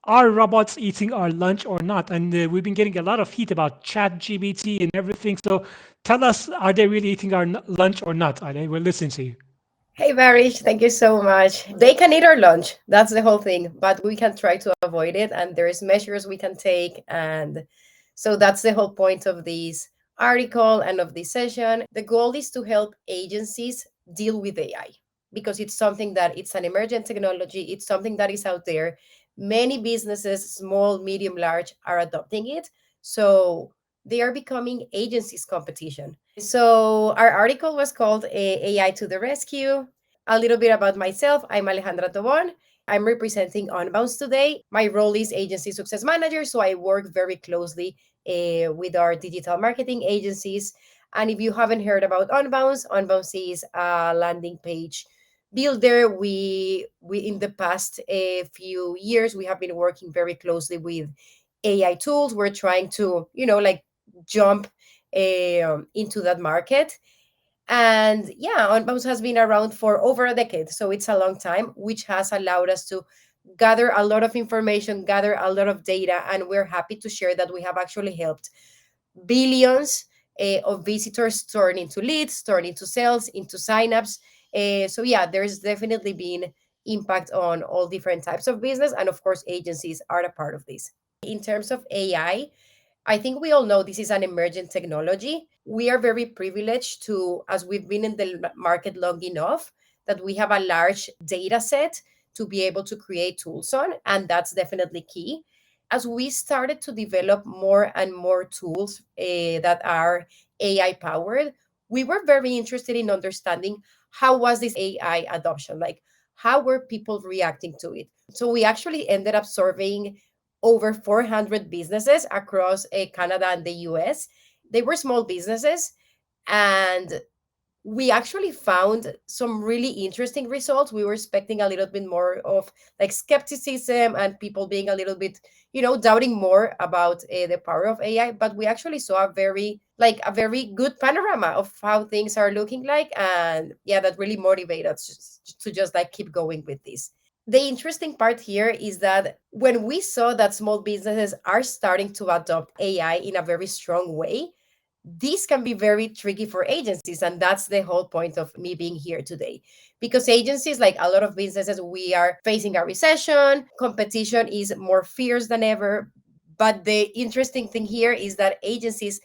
are robots eating our lunch or not? And we've been getting a lot of heat about chat GBT and everything. So tell us, are they really eating our lunch or not? We're listening to you. Hey, Barish, thank you so much. They can eat our lunch. That's the whole thing, but we can try to avoid it, and there's measures we can take. And so that's the whole point of this article and of this session. The goal is to help agencies deal with AI because it's something that it's an emergent technology. It's something that is out there. Many businesses, small, medium, large, are adopting it. So they are becoming agencies competition. So our article was called AI to the Rescue. A little bit about myself. I'm Alejandra Tobon. I'm representing Unbounce today. My role is agency success manager, so I work very closely with our digital marketing agencies. And if you haven't heard about Unbounce, Unbounce is a landing page builder. We in the past few years we have been working very closely with AI tools. We're trying to like jump into that market. And yeah, Unbounce has been around for over a decade, so it's a long time, which has allowed us to gather a lot of information, gather a lot of data, and we're happy to share that we have actually helped billions of visitors turn into leads, turn into sales, into signups. So yeah, there's definitely been impact on all different types of business, and of course, agencies are a part of this. In terms of AI, I think we all know this is an emergent technology. We are very privileged to, as we've been in the market long enough, that we have a large data set to be able to create tools on, and that's definitely key. As we started to develop more and more tools that are AI powered, we were very interested in understanding how was this AI adoption, like how were people reacting to it. So we actually ended up surveying over 400 businesses across Canada and the US. They were small businesses, and we actually found some really interesting results. We were expecting a little bit more of like skepticism and people being a little bit, doubting more about the power of AI. But we actually saw a very good panorama of how things are looking like, and yeah, that really motivated us to just like keep going with this. The interesting part here is that when we saw that small businesses are starting to adopt AI in a very strong way, this can be very tricky for agencies. And that's the whole point of me being here today. Because agencies, like a lot of businesses, we are facing a recession, competition is more fierce than ever. But the interesting thing here is that agencies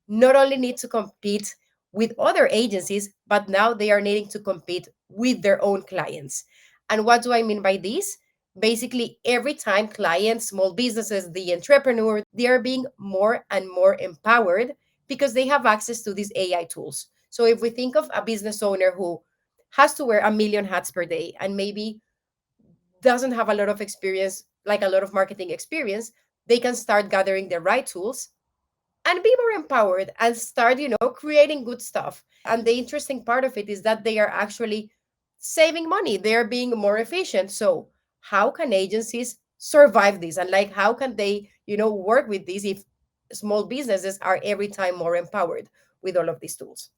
not only need to compete with other agencies, but now they are needing to compete with their own clients. And what do I mean by this? Basically, every time clients, small businesses, the entrepreneur, they are being more and more empowered because they have access to these AI tools. So if we think of a business owner who has to wear a million hats per day and maybe doesn't have a lot of experience, like a lot of marketing experience, they can start gathering the right tools and be more empowered and start, creating good stuff. And the interesting part of it is that they are actually saving money. They're being more efficient. So how can agencies survive this? And like, how can they, work with this if small businesses are every time more empowered with all of these tools?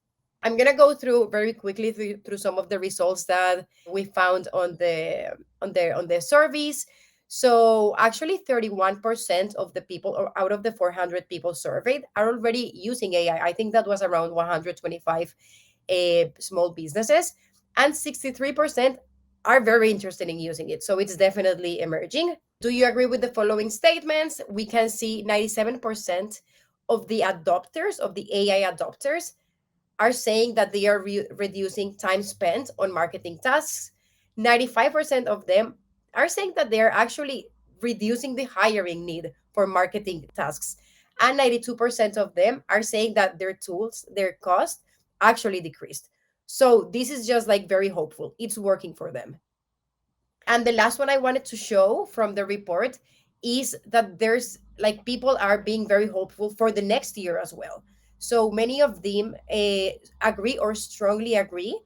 I'm gonna go through very quickly through some of the results that we found on the surveys. So actually, 31% of the people, or out of the 400 people surveyed, are already using AI. I think that was around 125 small businesses, and 63% are very interested in using it. So it's definitely emerging. Do you agree with the following statements? We can see 97% of the adopters, of the AI adopters, are saying that they are reducing time spent on marketing tasks. 95% of them are saying that they are actually reducing the hiring need for marketing tasks. And 92% of them are saying that their tools, their cost actually decreased. So this is just like very hopeful. It's working for them. And the last one I wanted to show from the report is that there's like people are being very hopeful for the next year as well. So many of them agree or strongly agree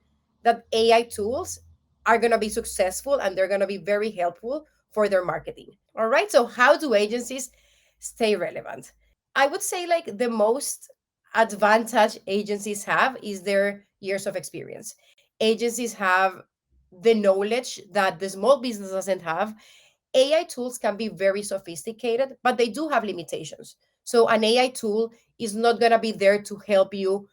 that AI tools are going to be successful and they're going to be very helpful for their marketing. All right. So, how do agencies stay relevant? I would say like the most advantage agencies have is their years of experience. Agencies have the knowledge that the small business doesn't have. AI tools can be very sophisticated, but they do have limitations. So an AI tool is not going to be there to help you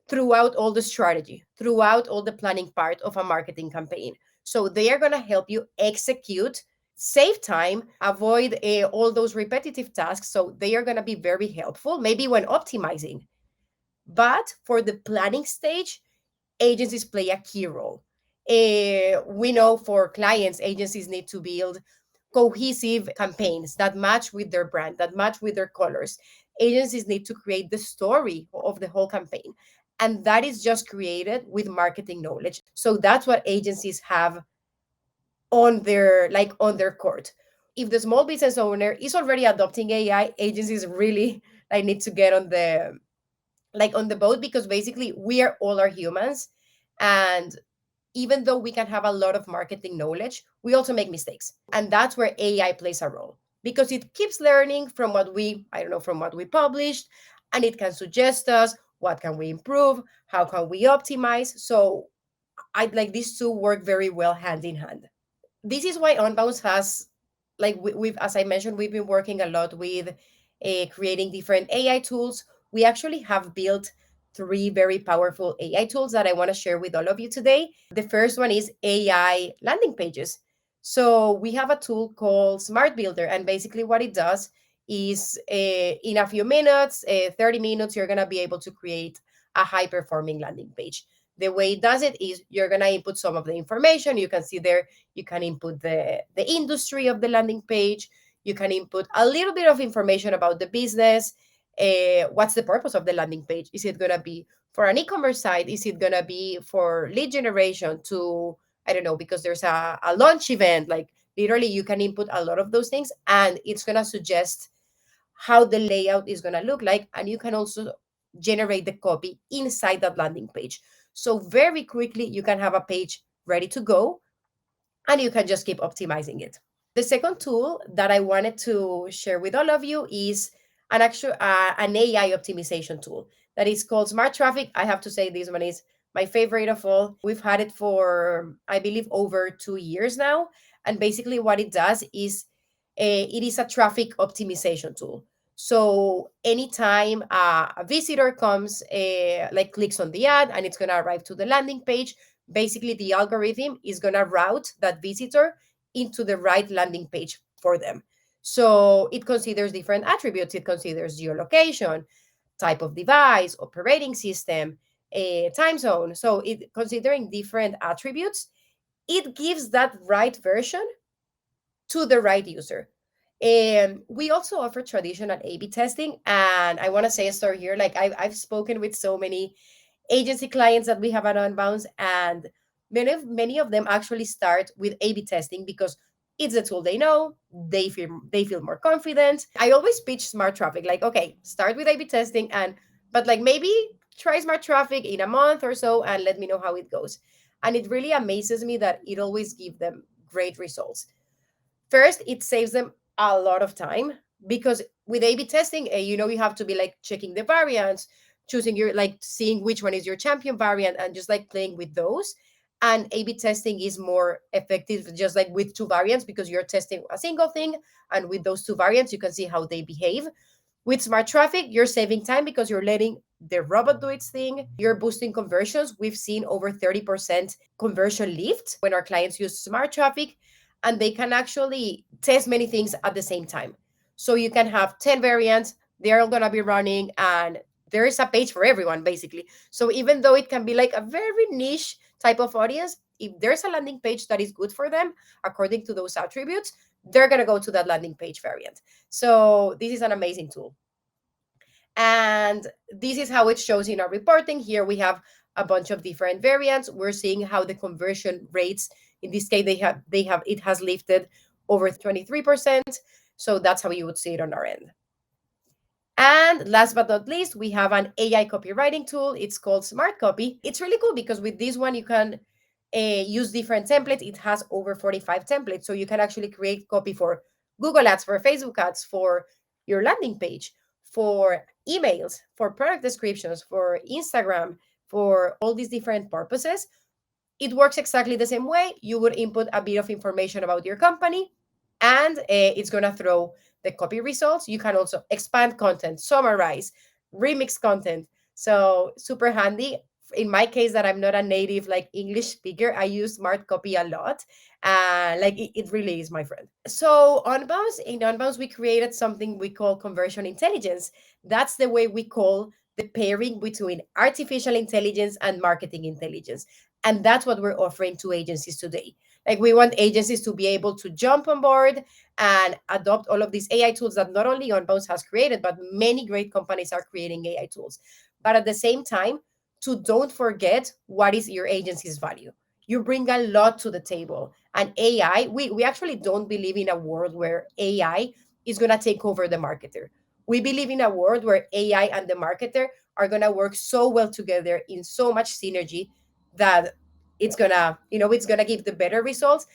throughout all the strategy, throughout all the planning part of a marketing campaign. So they are going to help you execute, save time, avoid all those repetitive tasks. So they are going to be very helpful, maybe when optimizing. But for the planning stage, agencies play a key role. We know for clients, agencies need to build cohesive campaigns that match with their brand, that match with their colors. Agencies need to create the story of the whole campaign. And that is just created with marketing knowledge. So that's what agencies have on their court. If the small business owner is already adopting AI, agencies really need to get on the boat, because basically we are all are humans, and even though we can have a lot of marketing knowledge, we also make mistakes. And that's where AI plays a role, because it keeps learning from what we, I don't know, from what we published, and it can suggest us what can we improve, how can we optimize. So I'd like these two work very well hand in hand. This is why Unbounce has, we've, as I mentioned, we've been working a lot with creating different AI tools. We actually have built three very powerful AI tools that I want to share with all of you today. The first one is AI landing pages. So we have a tool called Smart Builder, and basically what it does is in a few minutes, 30 minutes, you're going to be able to create a high performing landing page. The way it does it is you're going to input some of the information. You can see there, you can input the industry of the landing page. You can input a little bit of information about the business. What's the purpose of the landing page? Is it going to be for an e-commerce site? Is it going to be for lead generation to, I don't know, because there's a launch event? Like literally, you can input a lot of those things, and it's going to suggest how the layout is going to look like. And you can also generate the copy inside that landing page. So very quickly, you can have a page ready to go, and you can just keep optimizing it. The second tool that I wanted to share with all of you is an AI optimization tool that is called Smart Traffic. I have to say this one is my favorite of all. We've had it for, I believe, over 2 years now. And basically what it does is it is a traffic optimization tool. So anytime a visitor comes, clicks on the ad and it's going to arrive to the landing page, basically the algorithm is going to route that visitor into the right landing page for them. So it considers different attributes. It considers geolocation, type of device, operating system, time zone. So it considering different attributes, it gives that right version to the right user. And we also offer traditional A/B testing. And I want to say a story here. Like I've spoken with so many agency clients that we have at Unbounce, and many of them actually start with A/B testing because it's a tool they know. They feel more confident. I always pitch Smart Traffic, like, okay, start with A/B testing, but like maybe try Smart Traffic in a month or so and let me know how it goes. And it really amazes me that it always gives them great results. First, it saves them a lot of time, because with A/B testing, you have to be like checking the variants, choosing your, like, seeing which one is your champion variant, and just like playing with those. And A/B testing is more effective just like with two variants, because you're testing a single thing, and with those two variants, you can see how they behave. With Smart Traffic, you're saving time because you're letting the robot do its thing. You're boosting conversions. We've seen over 30% conversion lift when our clients use Smart Traffic, and they can actually test many things at the same time. So you can have 10 variants, they're all going to be running, and there is a page for everyone, basically. So even though it can be like a very niche type of audience, if there's a landing page that is good for them, according to those attributes, they're going to go to that landing page variant. So this is an amazing tool. And this is how it shows in our reporting. Here we have a bunch of different variants. We're seeing how the conversion rates, in this case, it has lifted over 23%. So that's how you would see it on our end. And last but not least, we have an AI copywriting tool. It's called Smart Copy. It's really cool because with this one, you can use different templates. It has over 45 templates. So you can actually create copy for Google Ads, for Facebook Ads, for your landing page, for emails, for product descriptions, for Instagram, for all these different purposes. It works exactly the same way. You would input a bit of information about your company, and it's going to throw the copy results. You can also expand content, summarize, remix content. So super handy. In my case, that I'm not a native like English speaker, I use smart copy a lot. Like it really is my friend. So in Unbounce, we created something we call conversion intelligence. That's the way we call the pairing between artificial intelligence and marketing intelligence. And that's what we're offering to agencies today. Like we want agencies to be able to jump on board and adopt all of these AI tools that not only Unbounce has created, but many great companies are creating AI tools. But at the same time, to don't forget what is your agency's value. You bring a lot to the table. And AI, we actually don't believe in a world where AI is going to take over the marketer. We believe in a world where AI and the marketer are going to work so well together in so much synergy that it's going to give the better results,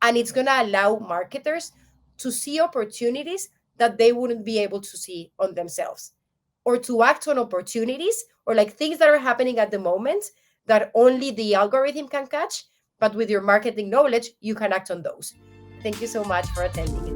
and it's going to allow marketers to see opportunities that they wouldn't be able to see on themselves, or to act on opportunities or like things that are happening at the moment that only the algorithm can catch, but with your marketing knowledge you can act on those. Thank you so much for attending.